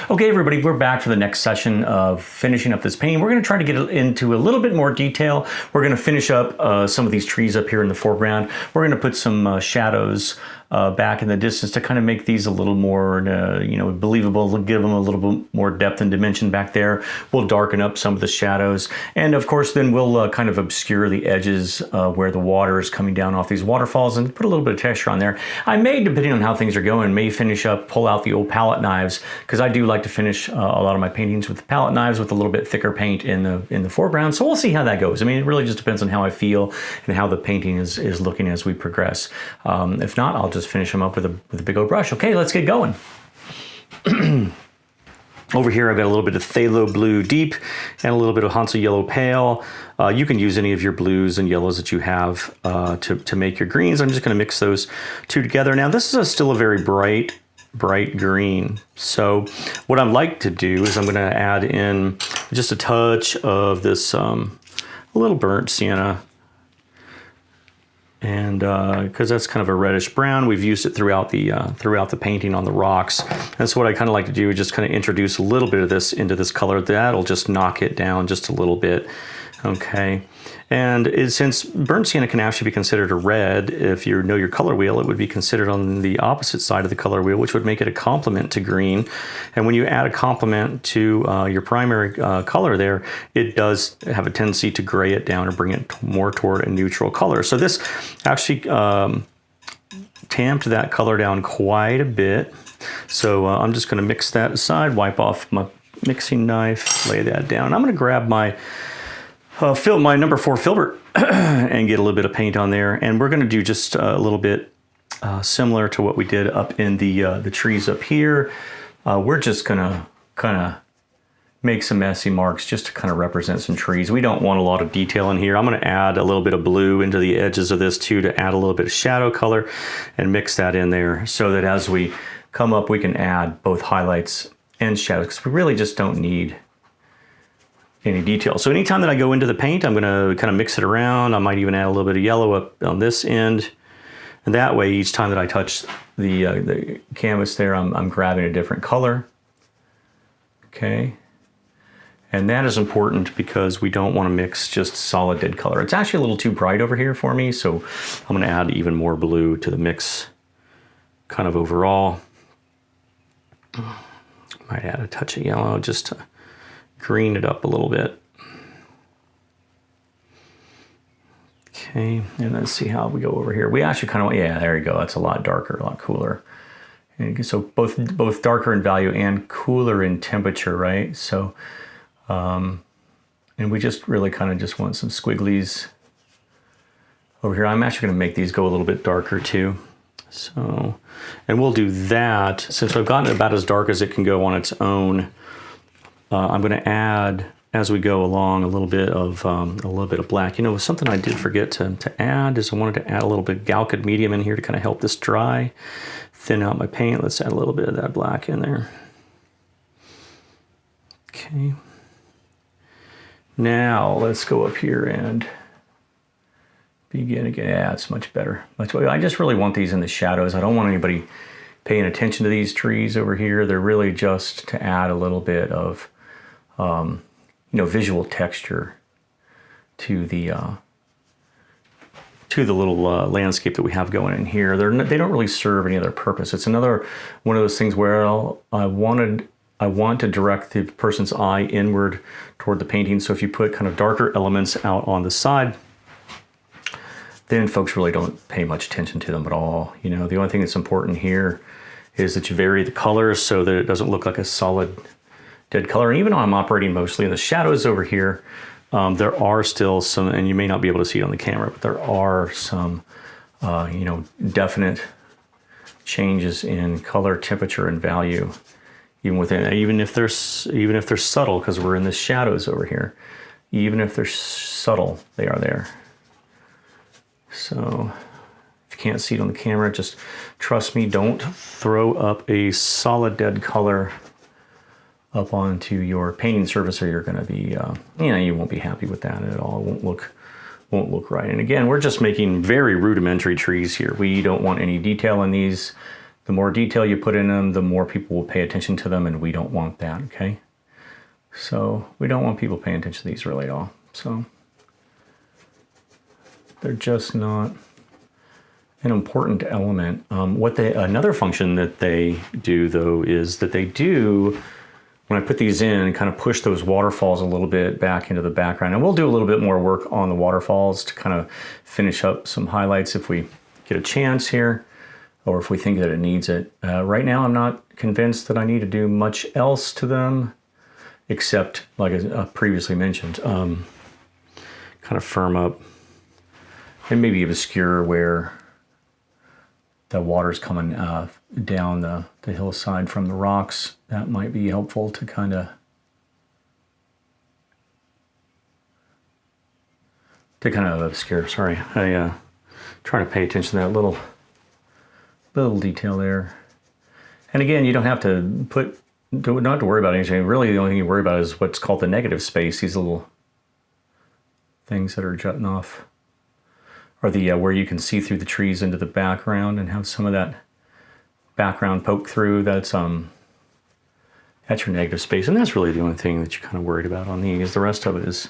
Okay, everybody, we're back for the next session of finishing up this painting. We're going to try to get into a little bit more detail. We're going to finish up some of these trees up here in the foreground. We're going to put some shadows back in the distance to kind of make these a little more, believable, give them a little bit more depth and dimension back there. We'll darken up some of the shadows. And of course, then we'll kind of obscure the edges where the water is coming down off these waterfalls and put a little bit of texture on there. I may, depending on how things are going, may finish up, pull out the old palette knives, because I do like to finish a lot of my paintings with palette knives with a little bit thicker paint in the foreground. So we'll see how that goes. I mean, it really just depends on how I feel and how the painting is looking as we progress. If not, I'll just finish them up with a big old brush. Okay, let's get going. Over here, I've got a little bit of phthalo blue deep and a little bit of Hansa yellow pale. You can use any of your blues and yellows that you have to make your greens. I'm just going to mix those two together. Now, this is still a very bright green. So what I'd like to do is I'm going to add in just a touch of this a little burnt sienna. And because that's kind of a reddish brown, we've used it throughout the painting on the rocks. And so what I kind of like to do is just kind of introduce a little bit of this into this color. That'll just knock it down just a little bit. Okay. And since burnt sienna can actually be considered a red, if you know your color wheel, it would be considered on the opposite side of the color wheel, which would make it a complement to green. And when you add a complement to your primary color there, it does have a tendency to gray it down or bring it more toward a neutral color. So this actually tamped that color down quite a bit. So I'm just going to mix that aside, wipe off my mixing knife, lay that down. I'm going to grab my my number 4 filbert and get a little bit of paint on there. And we're going to do just a little bit similar to what we did up in the trees up here. We're just going to kind of make some messy marks just to kind of represent some trees. We don't want a lot of detail in here. I'm going to add a little bit of blue into the edges of this too to add a little bit of shadow color and mix that in there so that as we come up, we can add both highlights and shadows, because we really just don't need any detail. So anytime that I go into the paint, I'm going to kind of mix it around. I might even add a little bit of yellow up on this end. And that way, each time that I touch the canvas there, I'm grabbing a different color. Okay. And that is important because we don't want to mix just solid dead color. It's actually a little too bright over here for me, so I'm going to add even more blue to the mix kind of overall. Might add a touch of yellow just to green it up a little bit. Okay, and let's see how we go over here. We actually kind of want, yeah, there you go. That's a lot darker, a lot cooler. And so both darker in value and cooler in temperature, right? So, and we just really kind of just want some squigglies over here. I'm actually going to make these go a little bit darker too. So, and we'll do that since I've gotten it about as dark as it can go on its own. I'm going to add, as we go along, a little bit of black. You know, something I did forget to add is I wanted to add a little bit of Galcid medium in here to kind of help this dry, thin out my paint. Let's add a little bit of that black in there. Okay. Now let's go up here and begin again. Yeah, it's much better. I just really want these in the shadows. I don't want anybody paying attention to these trees over here. They're really just to add a little bit of visual texture to the little landscape that we have going in here. They don't really serve any other purpose. It's another one of those things where I want to direct the person's eye inward toward the painting. So if you put kind of darker elements out on the side, then folks really don't pay much attention to them at all. You know, the only thing that's important here is that you vary the colors so that it doesn't look like a solid dead color. And even though I'm operating mostly in the shadows over here, there are still some, and you may not be able to see it on the camera, but there are some, definite changes in color, temperature, and value, even if they're subtle, because we're in the shadows over here. Even if they're subtle, they are there. So if you can't see it on the camera, just trust me, don't throw up a solid dead color up onto your painting surface, or you're going to be, you won't be happy with that at all. It won't look right. And again, we're just making very rudimentary trees here. We don't want any detail in these. The more detail you put in them, the more people will pay attention to them, and we don't want that, okay? So we don't want people paying attention to these really at all. So they're just not an important element. Another function that they do, though, is that they do, when I put these in, kind of push those waterfalls a little bit back into the background. And we'll do a little bit more work on the waterfalls to kind of finish up some highlights if we get a chance here, or if we think that it needs it. Right now, I'm not convinced that I need to do much else to them, except, like I previously mentioned, kind of firm up and maybe obscure where the water's coming down the hillside from the rocks. That might be helpful to kind of obscure. Sorry, I trying to pay attention to that little detail there. And again, you don't have to not have to worry about anything. Really, the only thing you worry about is what's called the negative space. These little things that are jutting off, or the where you can see through the trees into the background and have some of that background poke through. That's your negative space, and that's really the only thing that you're kind of worried about on these. The rest of it is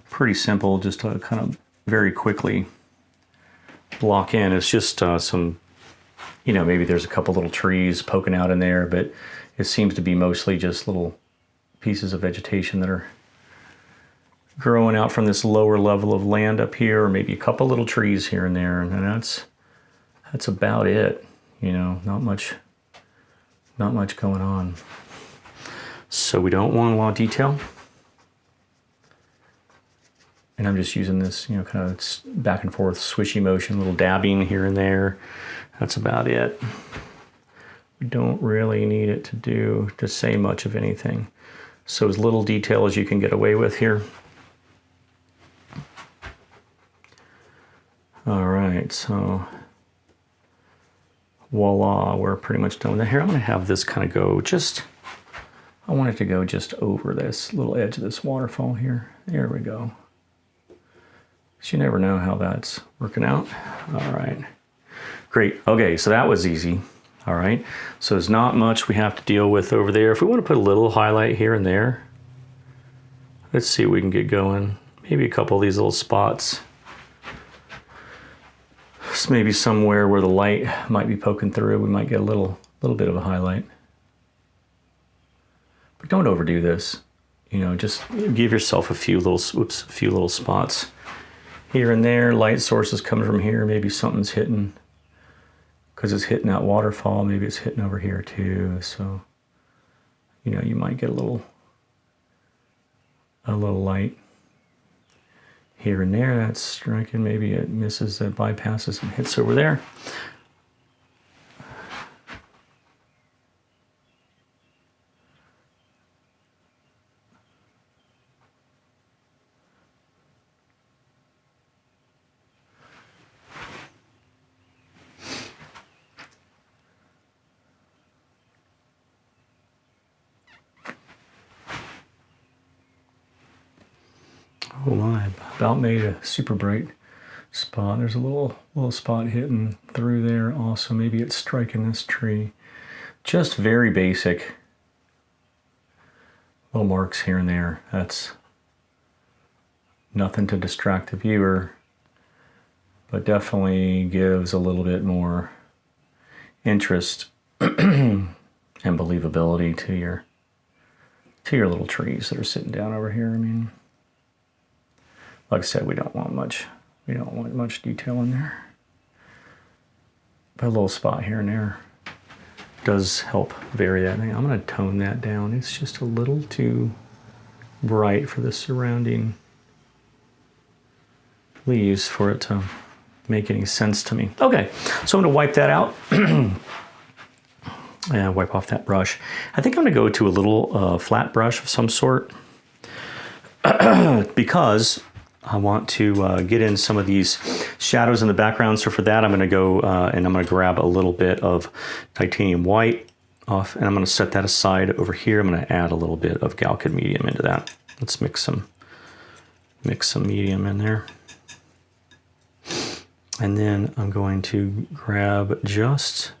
pretty simple, just to kind of very quickly block in. It's just some, maybe there's a couple little trees poking out in there, but it seems to be mostly just little pieces of vegetation that are growing out from this lower level of land up here, or maybe a couple little trees here and there, and that's about it. Not much going on. So we don't want a lot of detail. And I'm just using this, kind of back and forth swishy motion, little dabbing here and there. That's about it. We don't really need it to say much of anything. So as little detail as you can get away with here. All right, so voila, we're pretty much done with that. Here, I'm gonna have this kind of go I want it to go just over this little edge of this waterfall here. There we go. So you never know how that's working out. All right, great. Okay, so that was easy. All right, so there's not much we have to deal with over there. If we want to put a little highlight here and there, let's see what we can get going. Maybe a couple of these little spots. Maybe somewhere where the light might be poking through, we might get a little bit of a highlight. But don't overdo this. Just give yourself a few little spots here and there. Light sources coming from here. Maybe something's hitting because it's hitting that waterfall. Maybe it's hitting over here too. So, you might get a little light here and there. That's striking. Maybe it misses, that bypasses and hits over there. Oh my, about made a super bright spot. There's a little spot hitting through there also. Maybe it's striking this tree. Just very basic little marks here and there. That's nothing to distract the viewer, but definitely gives a little bit more interest and believability to your little trees that are sitting down over here. I mean, like I said, we don't want much detail in there. But a little spot here and there does help vary that thing. I'm going to tone that down. It's just a little too bright for the surrounding leaves for it to make any sense to me. Okay, so I'm going to wipe that out. And wipe off that brush. I think I'm going to go to a little flat brush of some sort because I want to get in some of these shadows in the background. So for that, I'm going to go and I'm going to grab a little bit of titanium white off, and I'm going to set that aside over here. I'm going to add a little bit of Galcid medium into that. Let's mix some medium in there. And then I'm going to grab just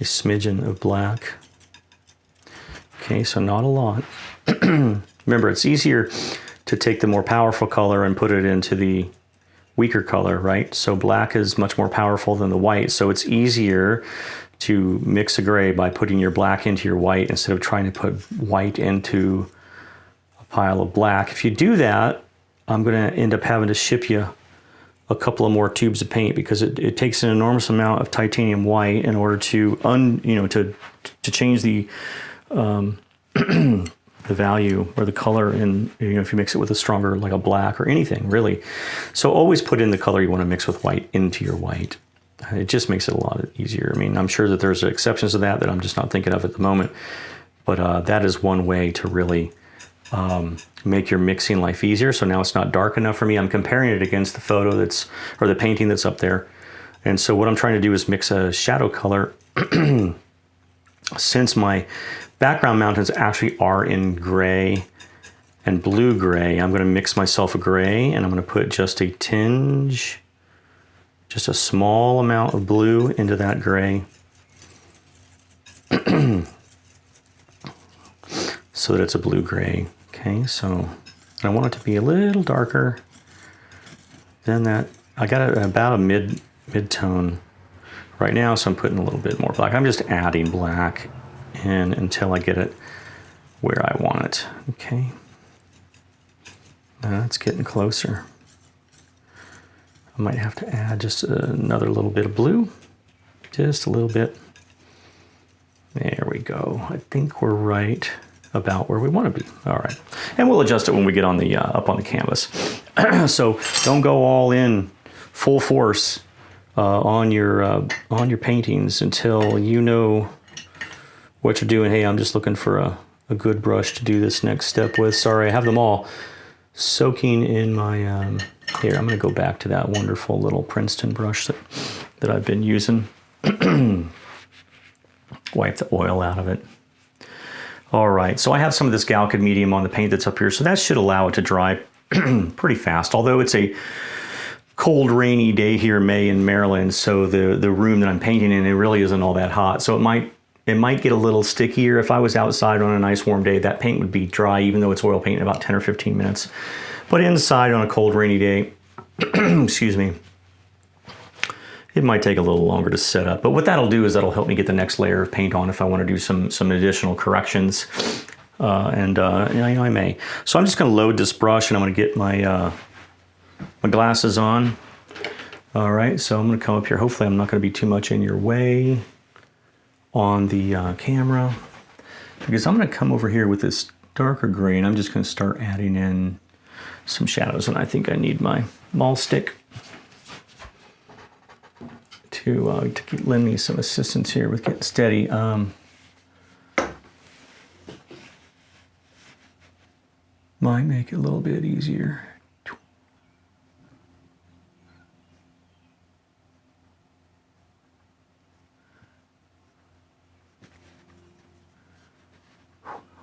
a smidgen of black. Okay, so not a lot. Remember, it's easier to take the more powerful color and put it into the weaker color, right? So black is much more powerful than the white, so it's easier to mix a gray by putting your black into your white instead of trying to put white into a pile of black. If you do that, I'm going to end up having to ship you a couple of more tubes of paint because it takes an enormous amount of titanium white in order to to change the the value or the color in, if you mix it with a stronger, like a black or anything really. So always put in the color you want to mix with white into your white. It just makes it a lot easier. I mean, I'm sure that there's exceptions to that I'm just not thinking of at the moment, but that is one way to really make your mixing life easier. So now it's not dark enough for me. I'm comparing it against the photo or the painting that's up there. And so what I'm trying to do is mix a shadow color. Since my background mountains actually are in gray and blue gray, I'm going to mix myself a gray and I'm going to put just a tinge, just a small amount of blue into that gray. So that it's a blue gray. Okay, so I want it to be a little darker than that. I got it about a mid-tone right now, so I'm putting a little bit more black. I'm just adding black in until I get it where I want it. Okay, it's getting closer. I might have to add just another little bit of blue, just a little bit. There we go. I think we're right about where we want to be. All right, and we'll adjust it when we get on the up on the canvas. So don't go all in full force on your paintings until you know what you're doing. Hey, I'm just looking for a good brush to do this next step with. Sorry, I have them all soaking in my here. I'm going to go back to that wonderful little Princeton brush that I've been using. Wipe the oil out of it. All right, so I have some of this Galcid medium on the paint that's up here, so that should allow it to dry pretty fast, although it's a cold, rainy day here in May in Maryland, so the room that I'm painting in, it really isn't all that hot, so it might get a little stickier. If I was outside on a nice warm day, that paint would be dry, even though it's oil paint, in about 10 or 15 minutes. But inside on a cold, rainy day, excuse me, it might take a little longer to set up. But what that'll do is that'll help me get the next layer of paint on if I want to do some additional corrections. I may. So I'm just going to load this brush and I'm going to get my my glasses on. All right, so I'm going to come up here. Hopefully I'm not going to be too much in your way on the camera, because I'm going to come over here with this darker gray and I'm just going to start adding in some shadows. And I think I need my maul stick to lend me some assistance here with getting steady. Might make it a little bit easier.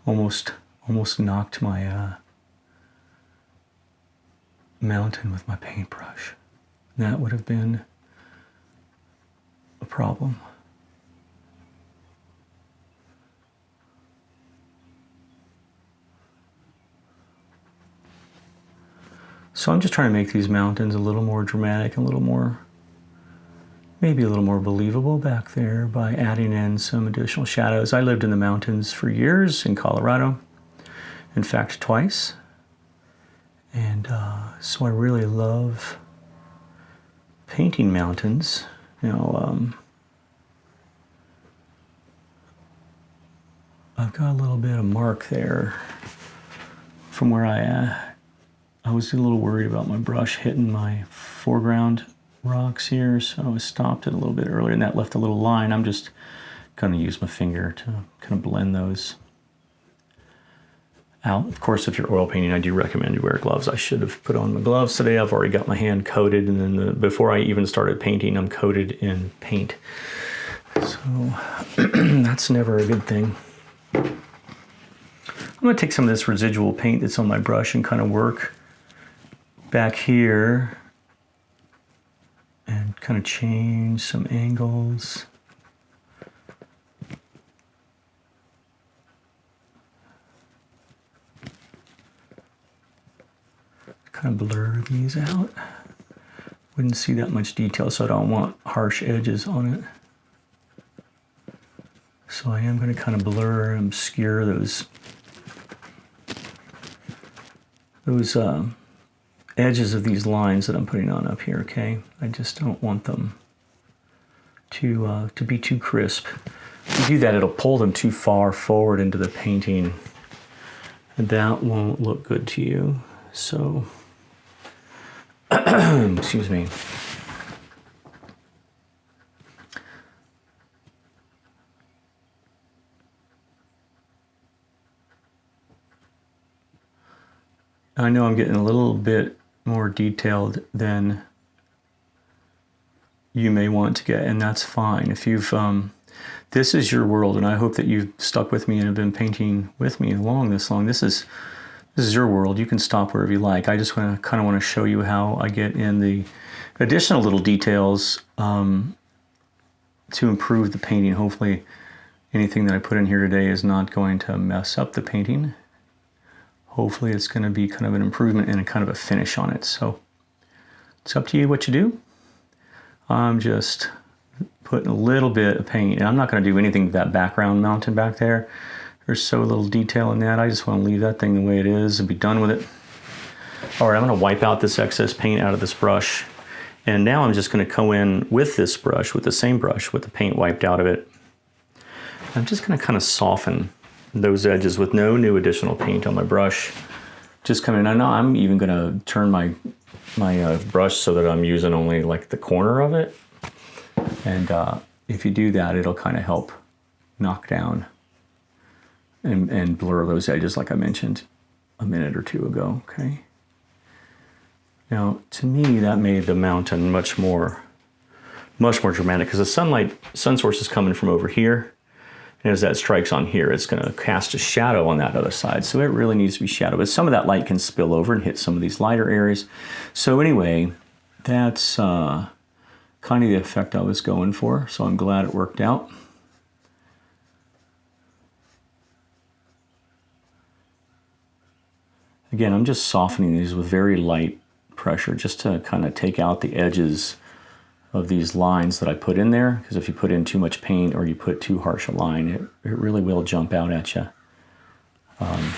Almost knocked my mountain with my paintbrush. That would have been a problem. So I'm just trying to make these mountains a little more dramatic, maybe a little more believable back there by adding in some additional shadows. I lived in the mountains for years in Colorado, in fact twice, and so I really love painting mountains. I've got a little bit of mark there from where I was a little worried about my brush hitting my foreground rocks here, so I stopped it a little bit earlier and that left a little line. I'm just going to use my finger to kind of blend those out. Of course, if you're oil painting, I do recommend you wear gloves. I should have put on my gloves today. I've already got my hand coated, and then before I even started painting, I'm coated in paint. So that's never a good thing. I'm going to take some of this residual paint that's on my brush and kind of work back here and kind of change some angles. kind of blur these out. Wouldn't see that much detail, so I don't want harsh edges on it. So I am going to kind of blur and obscure those edges of these lines that I'm putting on up here, okay? I just don't want them to be too crisp. If you do that, it'll pull them too far forward into the painting, and that won't look good to you. So, excuse me. I know I'm getting a little bit more detailed than you may want to get, and that's fine. If you've, this is your world, and I hope that you've stuck with me and have been painting with me along this long. This is your world. You can stop wherever you like. I just kind of want to show you how I get in the additional little details to improve the painting. Hopefully anything that I put in here today is not going to mess up the painting. Hopefully it's going to be kind of an improvement and a kind of a finish on it. So it's up to you what you do. I'm just putting a little bit of paint, and I'm not going to do anything with that background mountain back there. There's so little detail in that. I just want to leave that thing the way it is and be done with it. All right, I'm going to wipe out this excess paint out of this brush. And now I'm just going to go in with this brush, with the same brush, with the paint wiped out of it. I'm just going to kind of soften those edges with no new additional paint on my brush. Just come in. I know I'm even going to turn my brush so that I'm using only like the corner of it. And if you do that, it'll kind of help knock down and blur those edges like I mentioned a minute or two ago, okay? Now, to me, that made the mountain much more dramatic because the sun source is coming from over here. And as that strikes on here, it's going to cast a shadow on that other side. So it really needs to be shadow. But some of that light can spill over and hit some of these lighter areas. So anyway, that's kind of the effect I was going for. So I'm glad it worked out. Again, I'm just softening these with very light pressure just to kind of take out the edges of these lines that I put in there, because if you put in too much paint or you put too harsh a line, it really will jump out at you. And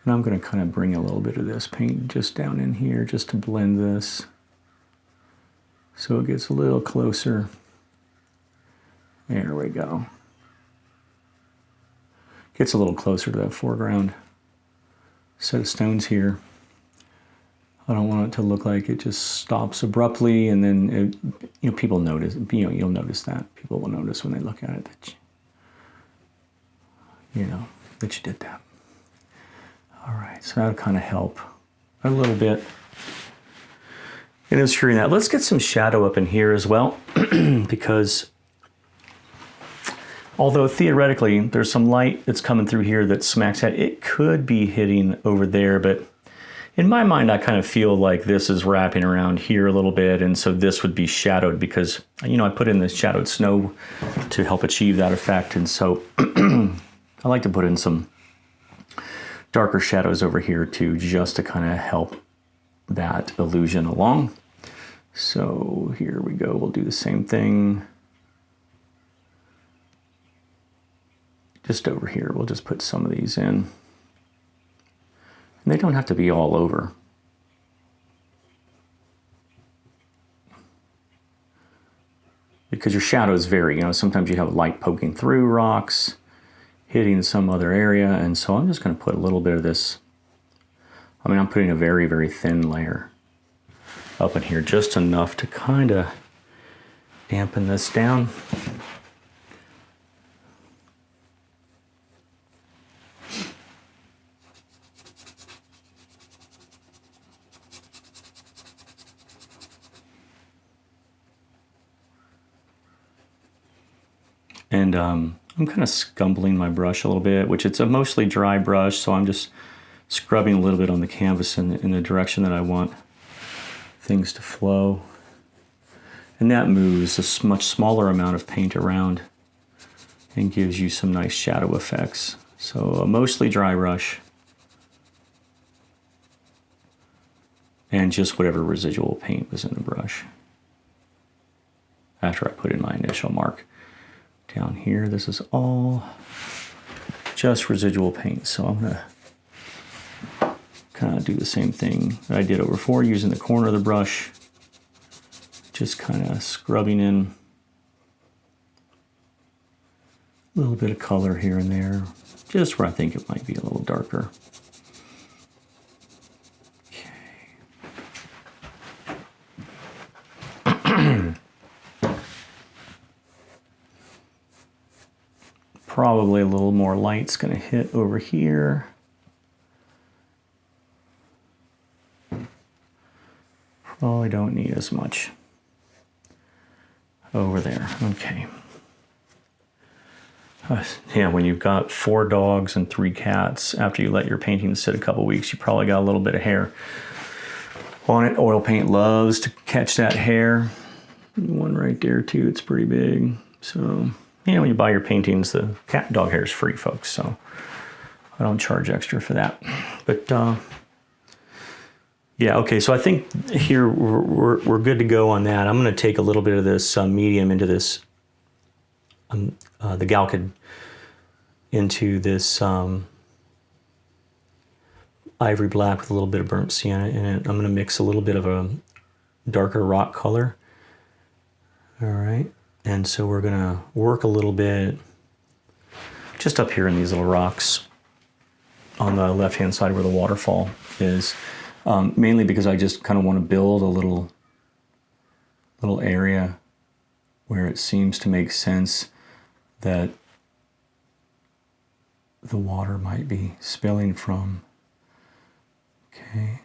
I'm going to kind of bring a little bit of this paint just down in here just to blend this so it gets a little closer. There we go. Gets a little closer to that foreground set of stones here. I don't want it to look like it just stops abruptly and then people notice. You'll notice that. People will notice when they look at it that that you did that. All right, so that'll kind of help a little bit in obscuring that. Let's get some shadow up in here as well, because although theoretically there's some light that's coming through here that smacks at it, could be hitting over there, but in my mind, I kind of feel like this is wrapping around here a little bit, and so this would be shadowed because, I put in this shadowed snow to help achieve that effect, and so I like to put in some darker shadows over here too, just to kind of help that illusion along. So here we go, we'll do the same thing. Just over here, we'll just put some of these in. And they don't have to be all over. Because your shadows vary. Sometimes you have light poking through rocks, hitting some other area, and so I'm just going to put a little bit of this. I'm putting a very, very thin layer up in here, just enough to kind of dampen this down. And I'm kind of scumbling my brush a little bit, which it's a mostly dry brush, so I'm just scrubbing a little bit on the canvas in the direction that I want things to flow. And that moves a much smaller amount of paint around and gives you some nice shadow effects. So a mostly dry brush. and just whatever residual paint was in the brush. After I put in my initial mark. Down here, this is all just residual paint. So I'm gonna kind of do the same thing that I did over before, using the corner of the brush, just kind of scrubbing in a little bit of color here and there, just where I think it might be a little darker. Okay. Probably a little more light's going to hit over here. Probably don't need as much over there. Okay. Yeah, when you've got 4 dogs and 3 cats, after you let your painting sit a couple weeks, you probably got a little bit of hair on it. Oil paint loves to catch that hair. One right there too, it's pretty big. So, you know, when you buy your paintings, the cat and dog hair is free, folks. So I don't charge extra for that. But yeah, okay. So I think here we're good to go on that. I'm going to take a little bit of this medium into this, the Galcid into this ivory black with a little bit of burnt sienna in it. I'm going to mix a little bit of a darker rock color. All right. And so we're going to work a little bit just up here in these little rocks on the left-hand side where the waterfall is, mainly because I just kind of want to build a little area where it seems to make sense that the water might be spilling from. Okay.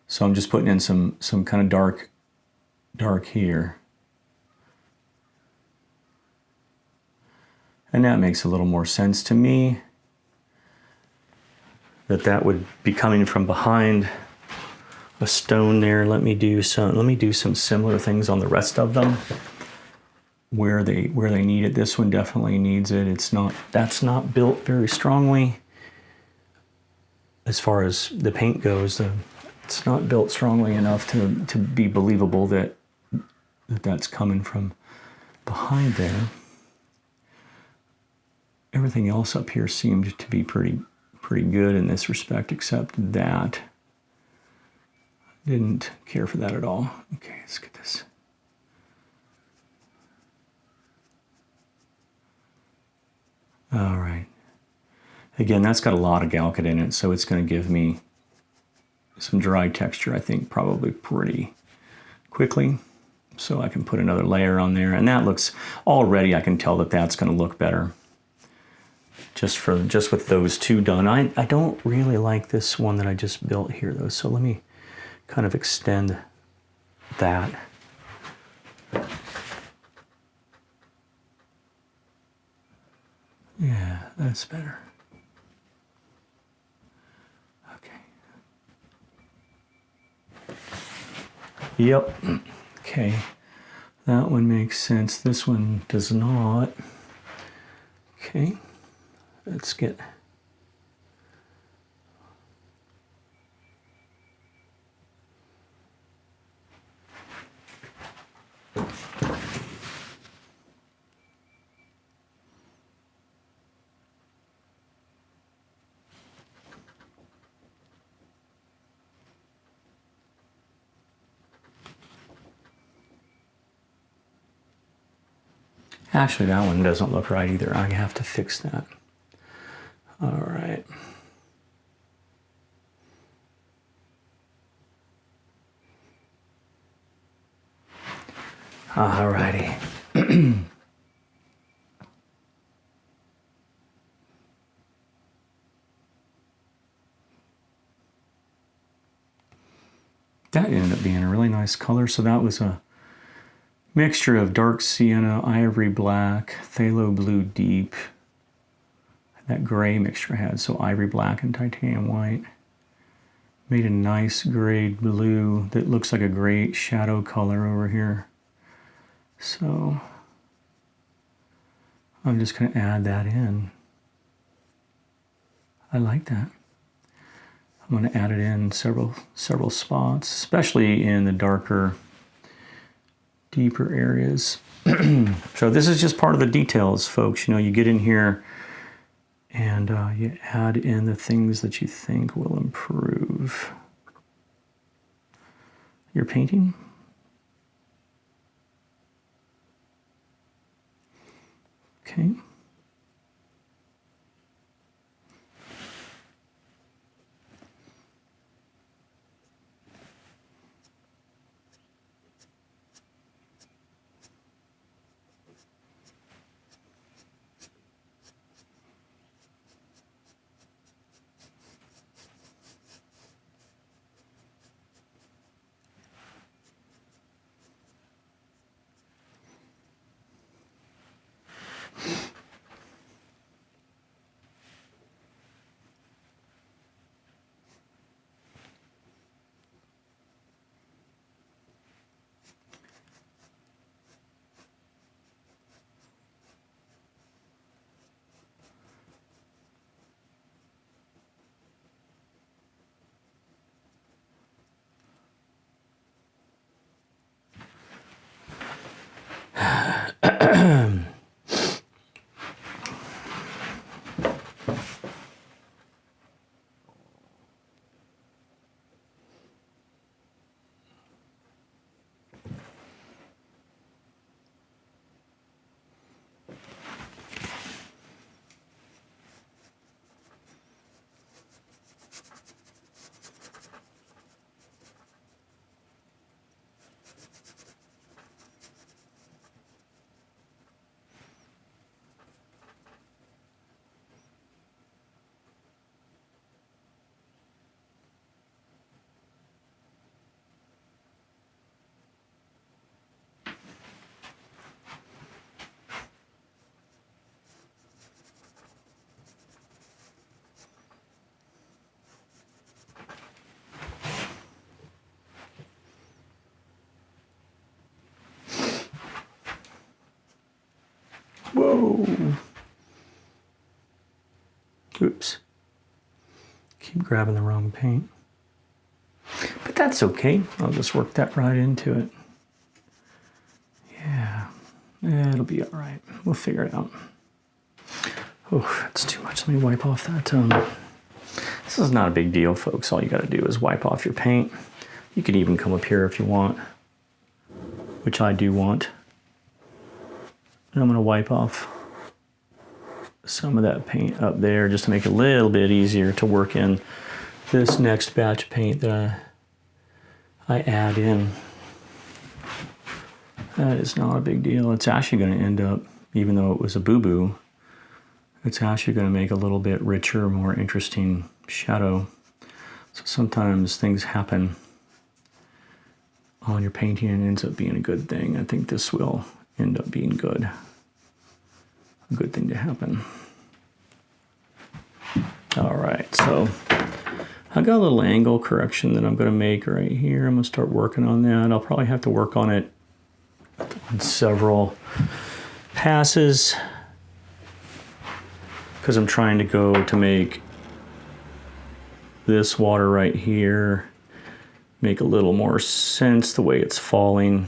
So I'm just putting in some kind of dark here. And that makes a little more sense to me, that would be coming from behind a stone there. Let me do some similar things on the rest of them where they need it. This one definitely needs it. That's not built very strongly as far as the paint goes. It's not built strongly enough to be believable that's coming from behind there. Everything else up here seemed to be pretty good in this respect, except that. Didn't care for that at all. Okay, let's get this. All right. Again, that's got a lot of Galcid in it, so it's going to give me some dry texture, I think, probably pretty quickly. So I can put another layer on there, and that looks, already I can tell that that's going to look better. Just with those two done. I don't really like this one that I just built here though, so let me kind of extend that. Yeah, that's better. Okay. Yep. Okay. That one makes sense. This one does not. Okay. Let's get... Actually, that one doesn't look right either. I have to fix that. All right. All righty. That ended up being a really nice color. So that was a mixture of dark sienna, ivory black, phthalo blue deep. That gray mixture I had, so ivory black and titanium white. Made a nice gray blue that looks like a great shadow color over here. So I'm just going to add that in. I like that. I'm going to add it in several spots, especially in the darker, deeper areas. So this is just part of the details, folks. You know, you get in here and you add in the things that you think will improve your painting. Okay. Whoa. Oops. Keep grabbing the wrong paint. But that's okay. I'll just work that right into it. Yeah, it'll be all right. We'll figure it out. Oh, that's too much. Let me wipe off that. This is not a big deal, folks. All you got to do is wipe off your paint. You can even come up here if you want, which I do want. And I'm going to wipe off some of that paint up there just to make it a little bit easier to work in this next batch of paint that I add in. That is not a big deal. It's actually going to end up, even though it was a boo-boo, it's actually going to make a little bit richer, more interesting shadow. So sometimes things happen on your painting and it ends up being a good thing. I think this will end up being good. A good thing to happen. All right, so I got a little angle correction that I'm going to make right here. I'm going to start working on that. I'll probably have to work on it on several passes because I'm trying to go to make this water right here make a little more sense the way it's falling.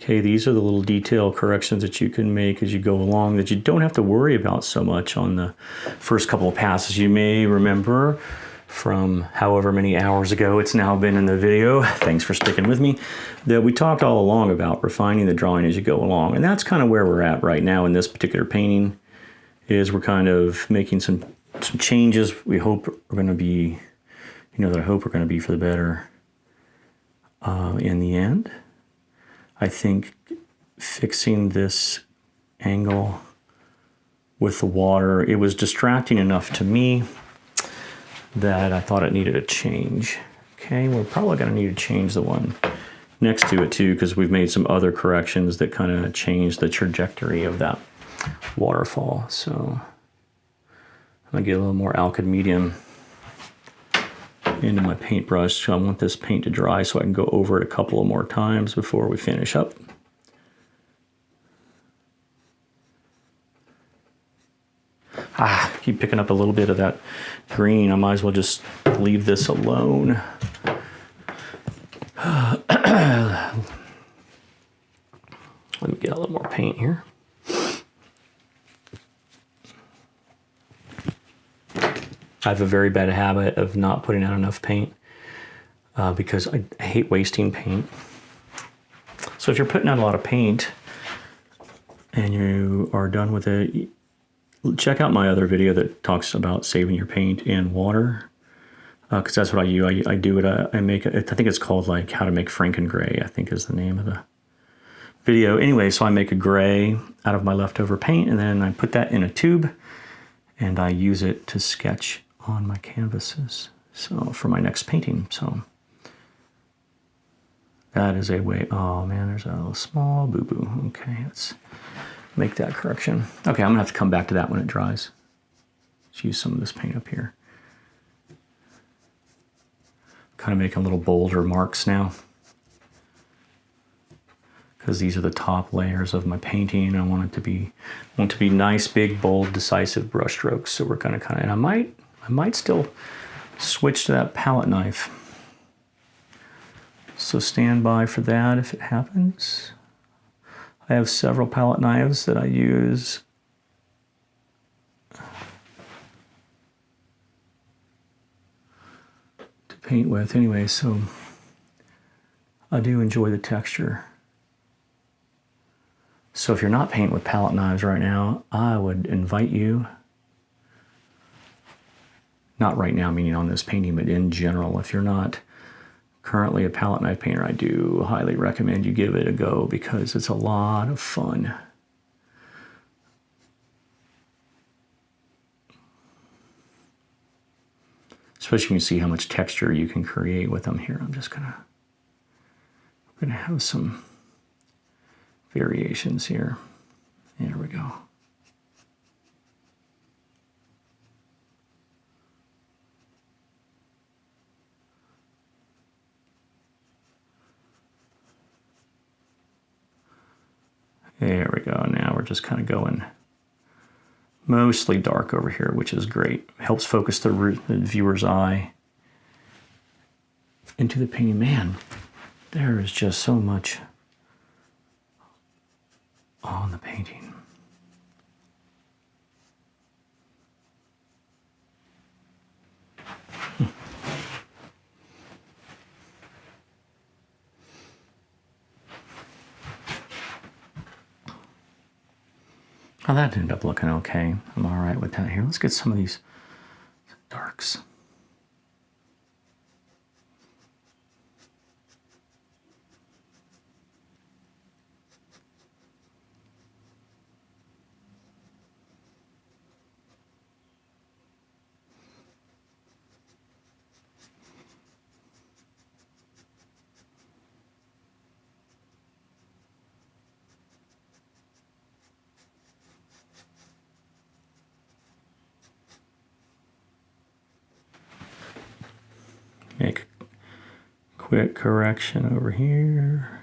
Okay, these are the little detail corrections that you can make as you go along that you don't have to worry about so much on the first couple of passes. You may remember from however many hours ago it's now been in the video, thanks for sticking with me, that we talked all along about refining the drawing as you go along. And that's kind of where we're at right now in this particular painting, is we're kind of making some changes we hope are going to be, that I hope are going to be for the better in the end. I think fixing this angle with the water, it was distracting enough to me that I thought it needed a change. Okay, we're probably going to need to change the one next to it too, because we've made some other corrections that kind of change the trajectory of that waterfall. So I'm going to get a little more alkyd medium into my paintbrush. So I want this paint to dry so I can go over it a couple of more times before we finish up. Keep picking up a little bit of that green. I might as well just leave this alone. Let me get a little more paint here. I have a very bad habit of not putting out enough paint because I hate wasting paint. So if you're putting out a lot of paint and you are done with it, check out my other video that talks about saving your paint in water, because that's what I do. I do it. I make it. I think it's called like How to Make Franken Gray, I think is the name of the video. Anyway, so I make a gray out of my leftover paint, and then I put that in a tube, and I use it to sketch on my canvases. So for my next painting. So that is a way. Oh man, there's a little small boo-boo. Okay, let's make that correction. Okay, I'm gonna have to come back to that when it dries. Let's use some of this paint up here. Kind of making little bolder marks now, because these are the top layers of my painting. I want it to be, nice, big, bold, decisive brush strokes. So we're gonna kind of, and I might still switch to that palette knife. So stand by for that if it happens. I have several palette knives that I use. To paint with anyway, so I do enjoy the texture. So if you're not painting with palette knives right now, I would invite you, not right now meaning on this painting, but in general, if you're not currently a palette knife painter, I do highly recommend you give it a go because it's a lot of fun. Especially when you see how much texture you can create with them here. I'm just gonna have some variations here. There we go. There we go. Now we're just kind of going mostly dark over here, which is great. Helps focus the viewer's eye into the painting. Man, there is just so much on the painting. Oh, that ended up looking okay. I'm all right with that here. Let's get some of these darks. Make a quick correction over here.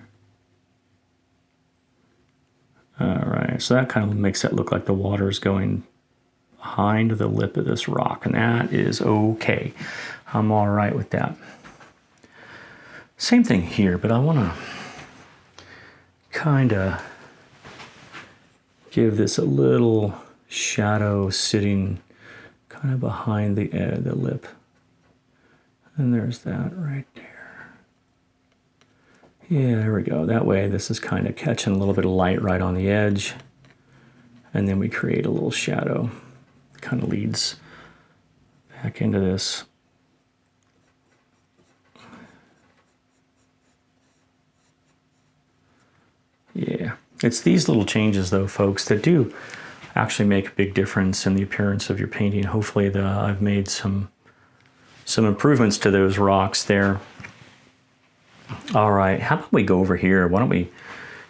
All right, so that kind of makes that look like the water is going behind the lip of this rock, and that is okay. I'm all right with that. Same thing here, but I want to kind of give this a little shadow sitting kind of behind the lip. And there's that right there. Yeah, there we go. That way this is kind of catching a little bit of light right on the edge. And then we create a little shadow. Kind of leads back into this. Yeah, it's these little changes though, folks, that do actually make a big difference in the appearance of your painting. Hopefully I've made some improvements to those rocks there. All right, how about we go over here? Why don't we,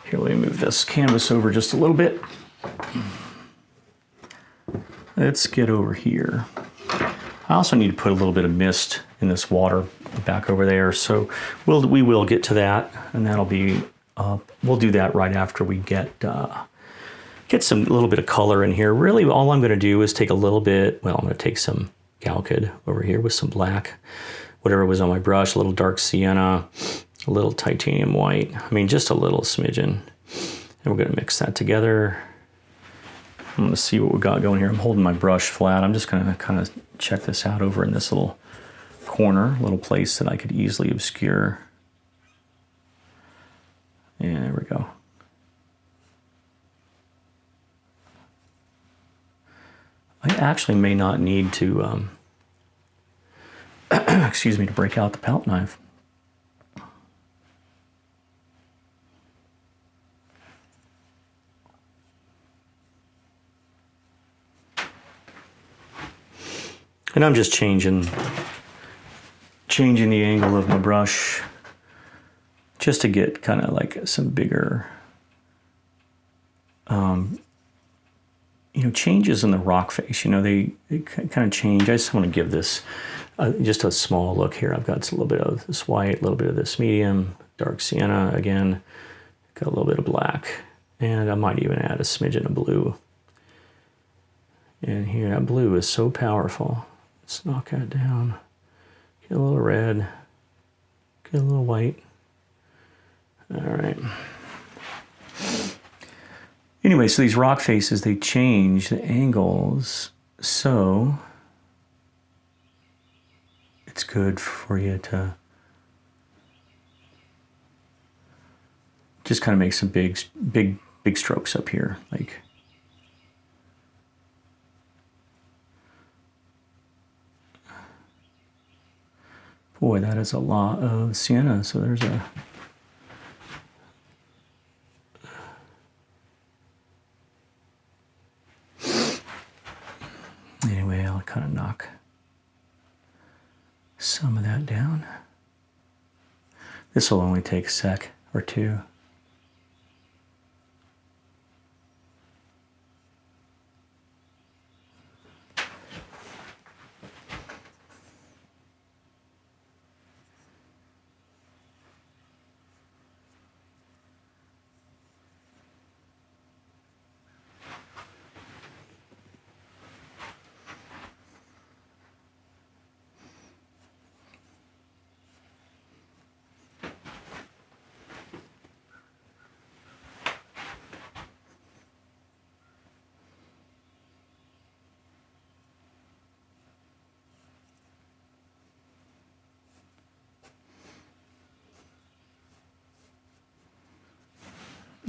here, let me move this canvas over just a little bit. Let's get over here. I also need to put a little bit of mist in this water back over there. So we will get to that, and that'll be, we'll do that right after we get get some little bit of color in here. Really, all I'm going to do is take a little bit, well, I'm going to take some Galkid over here with some black, whatever was on my brush, a little dark sienna, a little titanium white. I mean, just a little smidgen. And we're going to mix that together. I'm going to see what we got going here. I'm holding my brush flat. I'm just going to kind of check this out over in this little corner, little place that I could easily obscure. And there we go. I actually may not need to, excuse me, to break out the palette knife. And I'm just changing the angle of my brush just to get kind of like some bigger, changes in the rock face. They kind of change. I just want to give this just a small look here. I've got a little bit of this white, a little bit of this medium, dark sienna again, got a little bit of black, and I might even add a smidgen of blue. And here, that blue is so powerful. Let's knock that down. Get a little red, get a little white. All right. Anyway, so these rock faces, they change the angles, so it's good for you to just kind of make some big strokes up here, like. Boy, that is a lot of sienna, so there's a. Anyway, I'll kind of knock some of that down. This will only take a sec or two.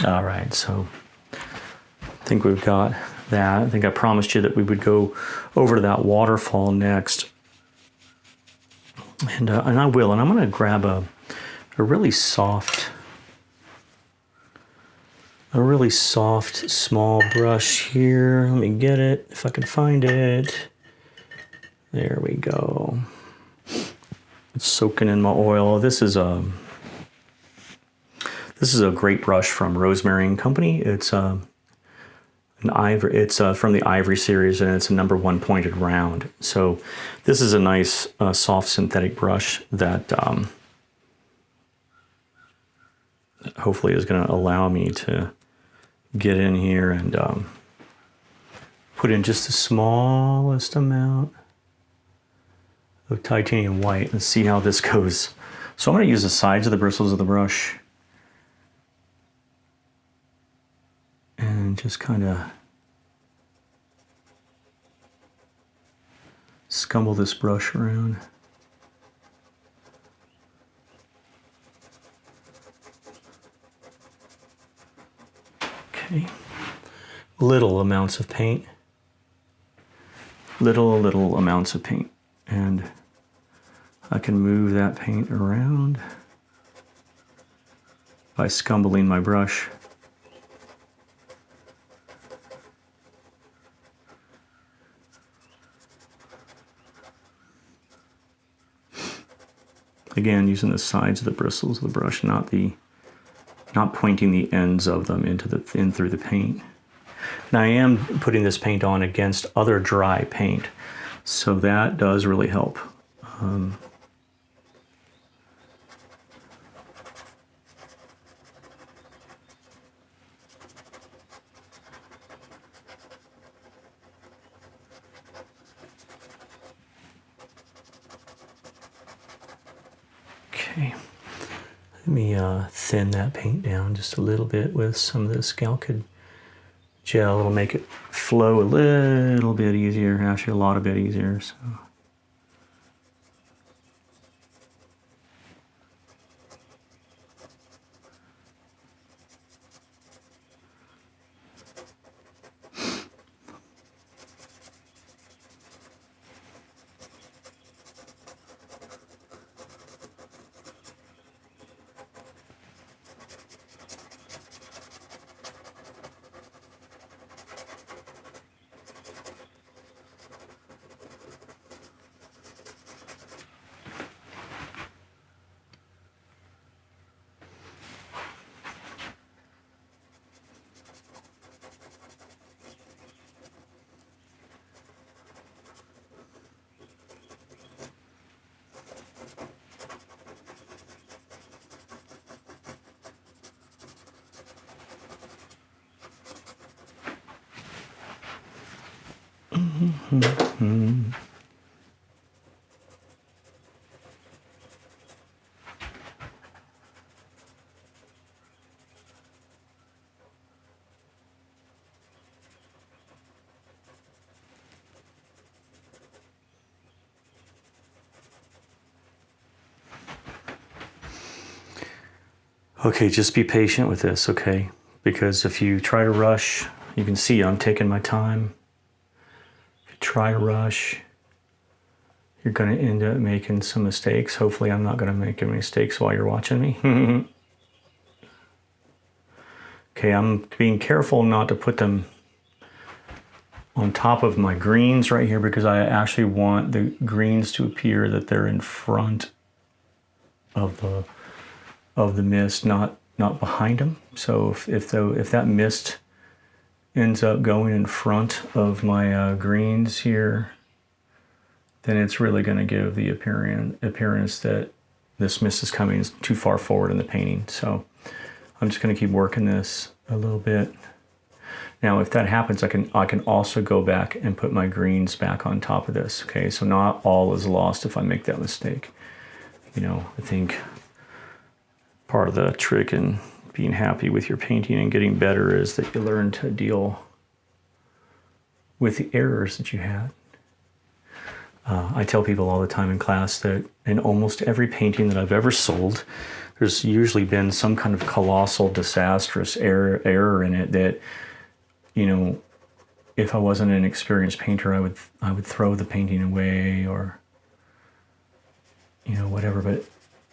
All right, so I think we've got that. I think I promised you that we would go over to that waterfall next. And I will, and I'm going to grab a really soft small brush here. Let me get it, if I can find it. There we go. It's soaking in my oil. This is a great brush from Rosemary and Company. It's an ivory. It's from the Ivory series, and it's a #1 pointed round. So this is a nice soft synthetic brush that hopefully is going to allow me to get in here and put in just the smallest amount of titanium white and see how this goes. So I'm going to use the sides of the bristles of the brush and just kind of scumble this brush around. Okay, little amounts of paint, little amounts of paint, and I can move that paint around by scumbling my brush. Again, using the sides of the bristles of the brush, not pointing the ends of them in through the paint. And I am putting this paint on against other dry paint, so that does really help. Okay. Let me thin that paint down just a little bit with some of this Galcid gel. It'll make it flow a little bit easier, actually a lot of bit easier. So. Okay, just be patient with this, okay? Because if you try to rush, you can see I'm taking my time. If you try to rush, you're going to end up making some mistakes. Hopefully I'm not going to make any mistakes while you're watching me. Okay, I'm being careful not to put them on top of my greens right here because I actually want the greens to appear that they're in front of the mist, not behind them. So if that mist ends up going in front of my greens here, then it's really going to give the appearance that this mist is coming too far forward in the painting. So I'm just going to keep working this a little bit. Now, if that happens, I can also go back and put my greens back on top of this. Okay, so not all is lost if I make that mistake. You know, I think part of the trick in being happy with your painting and getting better is that you learn to deal with the errors that you had. I tell people all the time in class that in almost every painting that I've ever sold, there's usually been some kind of colossal, disastrous error in it that, you know, if I wasn't an experienced painter, I would throw the painting away or, you know, whatever. But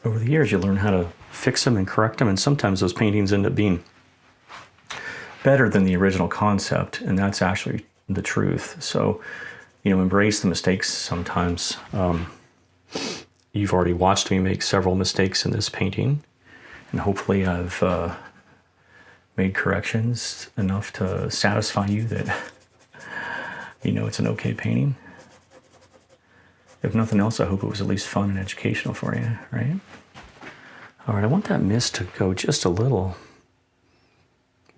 over the years, you learn how to fix them and correct them, and sometimes those paintings end up being better than the original concept, and that's actually the truth. So, you know, embrace the mistakes sometimes. You've already watched me make several mistakes in this painting, and hopefully I've made corrections enough to satisfy you that, you know, it's an okay painting. If nothing else, I hope it was at least fun and educational for you, right? All right, I want that mist to go just a little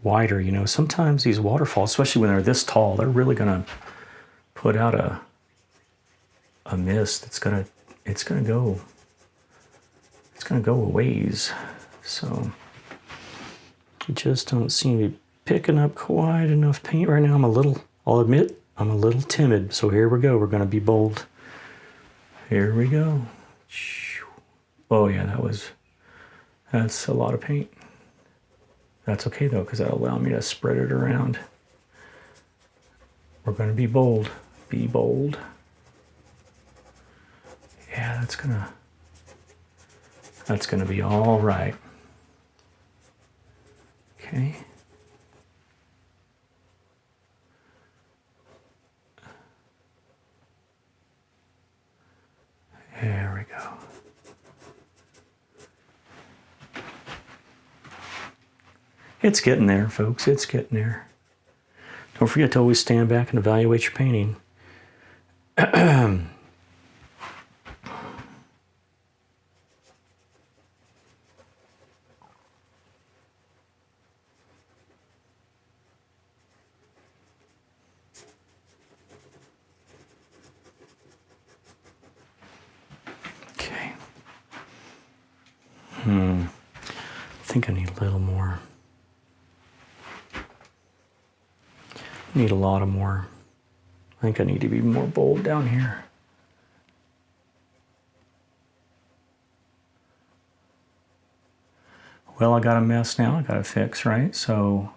wider. You know, sometimes these waterfalls, especially when they're this tall, they're really gonna put out a mist that's gonna go a ways. So I just don't seem to be picking up quite enough paint right now. I'll admit, I'm a little timid. So here we go. We're gonna be bold. Here we go. Oh yeah, that's a lot of paint. That's okay though, because that'll allow me to spread it around. We're gonna be bold. Be bold. Yeah, that's gonna be all right. Okay. There we go. It's getting there, folks. It's getting there. Don't forget to always stand back and evaluate your painting. Okay. I think I need a little more. I need a lot of more. I think I need to be more bold down here. Well, I got a mess now. I got to fix, right? So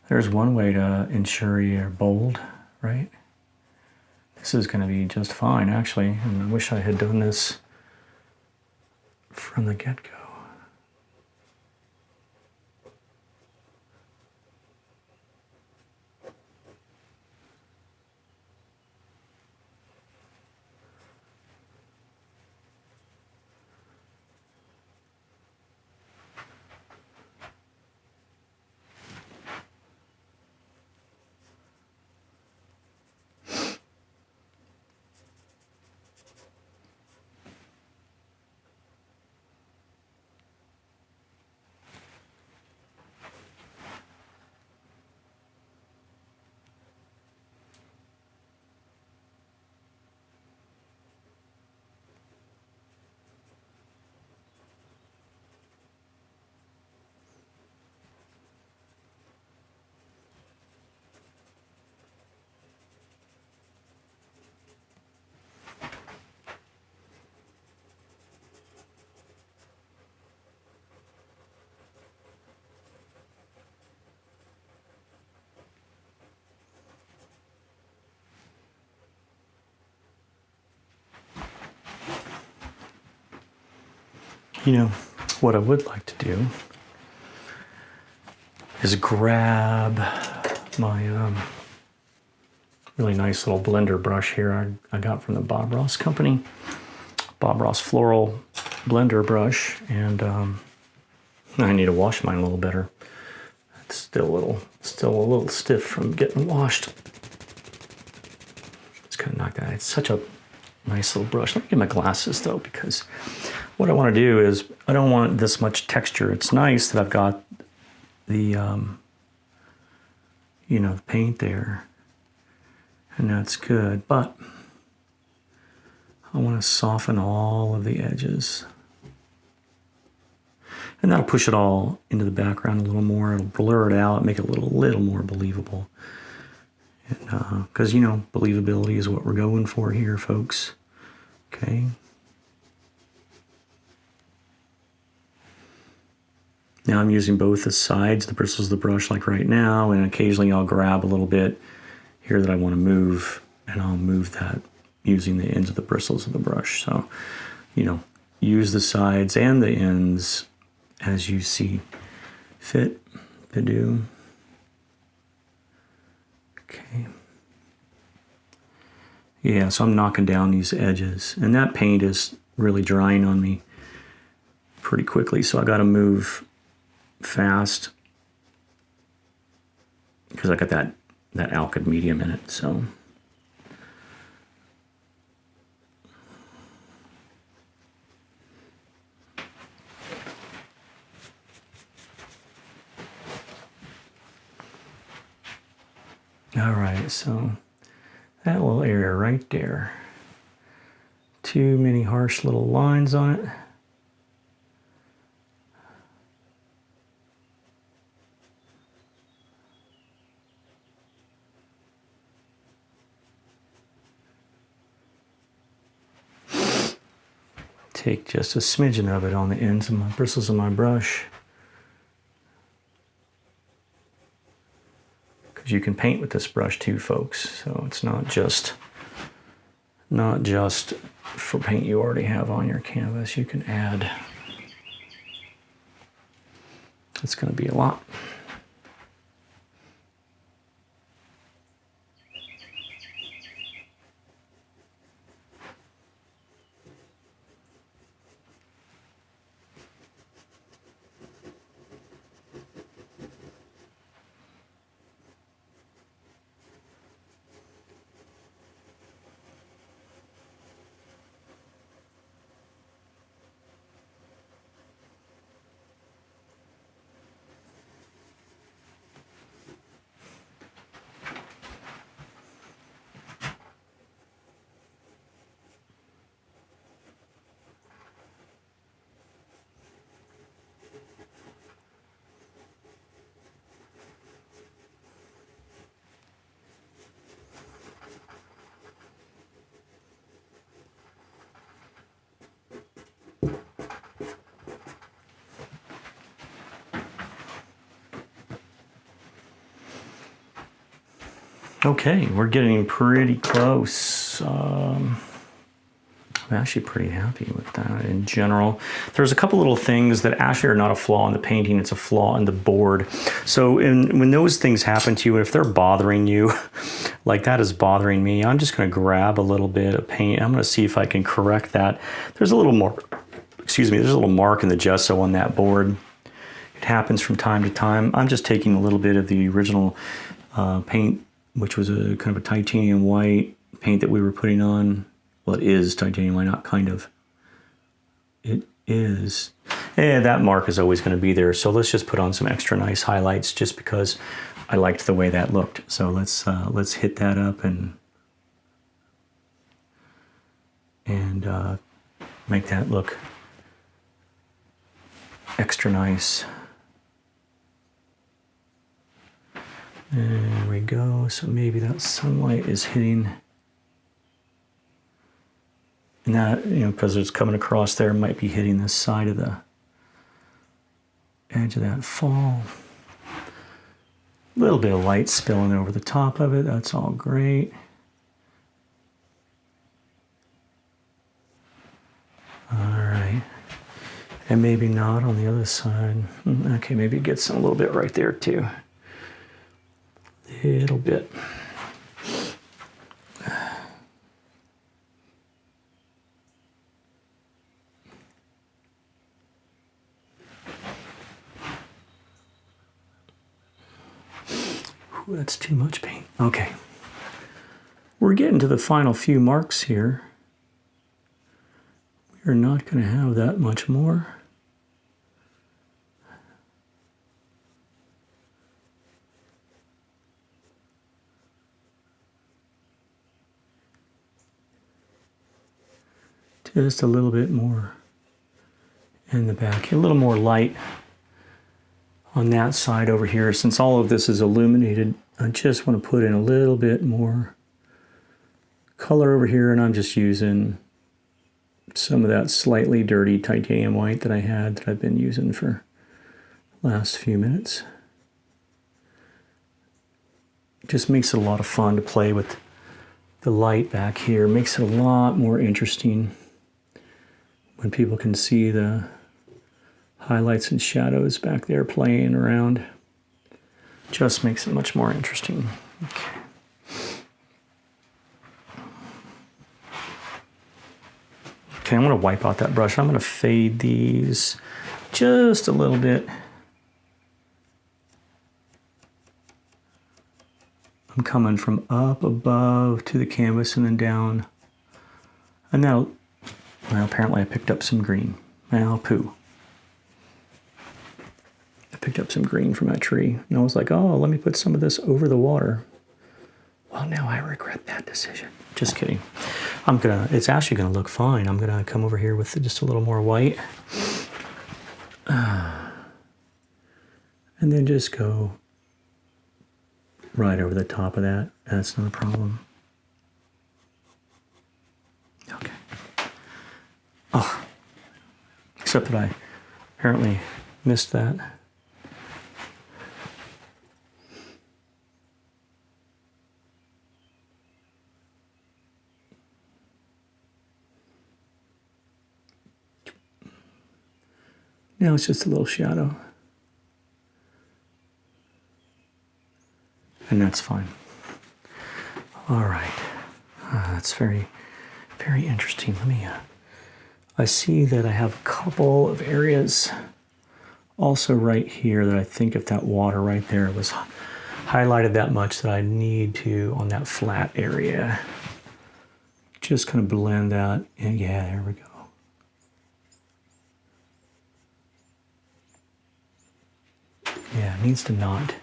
there's one way to ensure you're bold, right? This is going to be just fine, actually. And I wish I had done this from the get-go. You know, what I would like to do is grab my really nice little blender brush here I got from the Bob Ross company. Bob Ross floral blender brush, and I need to wash mine a little better. It's still a little stiff from getting washed. Just kind of knock that. It's such a nice little brush. Let me get my glasses though, because what I want to do is I don't want this much texture. It's nice that I've got the the paint there, and that's good, but I want to soften all of the edges, and that'll push it all into the background a little more. It'll blur it out, make it a little more believable, because believability is what we're going for here, folks. Okay. Now I'm using both the sides, the bristles of the brush, like right now, and occasionally I'll grab a little bit here that I want to move, and I'll move that using the ends of the bristles of the brush. So, use the sides and the ends as you see fit to do. Okay. Yeah, so I'm knocking down these edges, and that paint is really drying on me pretty quickly, so I got to move fast because I got that alkyd medium in it. So all right, so that little area right there, too many harsh little lines on it. Take just a smidgen of it on the ends of my bristles of my brush, because you can paint with this brush too, folks. So it's not just for paint you already have on your canvas. You can add. It's going to be a lot. Okay, we're getting pretty close. I'm actually pretty happy with that in general. There's a couple little things that actually are not a flaw in the painting, it's a flaw in the board. So when those things happen to you, if they're bothering you, like that is bothering me, I'm just gonna grab a little bit of paint. I'm gonna see if I can correct that. There's a little more, excuse me, there's a little mark in the gesso on that board. It happens from time to time. I'm just taking a little bit of the original paint, which was a kind of a titanium white paint that we were putting on. Well, it is titanium white, not kind of. It is. Yeah, that mark is always going to be there. So let's just put on some extra nice highlights just because I liked the way that looked. So let's hit that up and make that look extra nice. There we go. So maybe that sunlight is hitting. And that, you know, because it's coming across there, might be hitting the side of the edge of that fall. A little bit of light spilling over the top of it. That's all great. All right. And maybe not on the other side. Okay, maybe it gets a little bit right there too. A little bit. Ooh, that's too much paint. Okay. We're getting to the final few marks here. We're not going to have that much more. Just a little bit more in the back. A little more light on that side over here. Since all of this is illuminated, I just want to put in a little bit more color over here, and I'm just using some of that slightly dirty titanium white that I had that I've been using for the last few minutes. It just makes it a lot of fun to play with the light back here. Makes it a lot more interesting when people can see the highlights and shadows back there playing around. Just makes it much more interesting. Okay. Okay, I'm going to wipe out that brush. I'm going to fade these just a little bit. I'm coming from up above to the canvas and then down. And now, well, apparently I picked up some green. Well, poo. I picked up some green from that tree. And I was like, oh, let me put some of this over the water. Well, now I regret that decision. Just kidding. It's actually gonna look fine. I'm gonna come over here with just a little more white. And then just go right over the top of that. That's not a problem. Okay. Oh, except that I apparently missed that. Now it's just a little shadow. And that's fine. All right. That's very, very interesting. Let me, I see that I have a couple of areas also right here that I think if that water right there was highlighted that much that I need to, on that flat area, just kind of blend that in. Yeah, there we go. Yeah, it needs to not.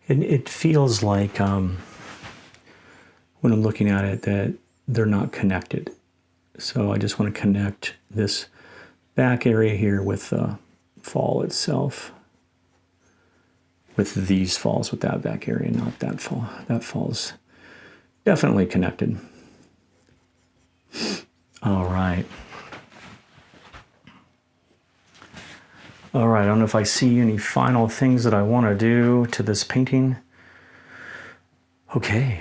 It feels like when I'm looking at it that they're not connected. So I just want to connect this back area here with the fall itself. With these falls, with that back area, not that fall. That fall's definitely connected. All right. All right, I don't know if I see any final things that I want to do to this painting. Okay.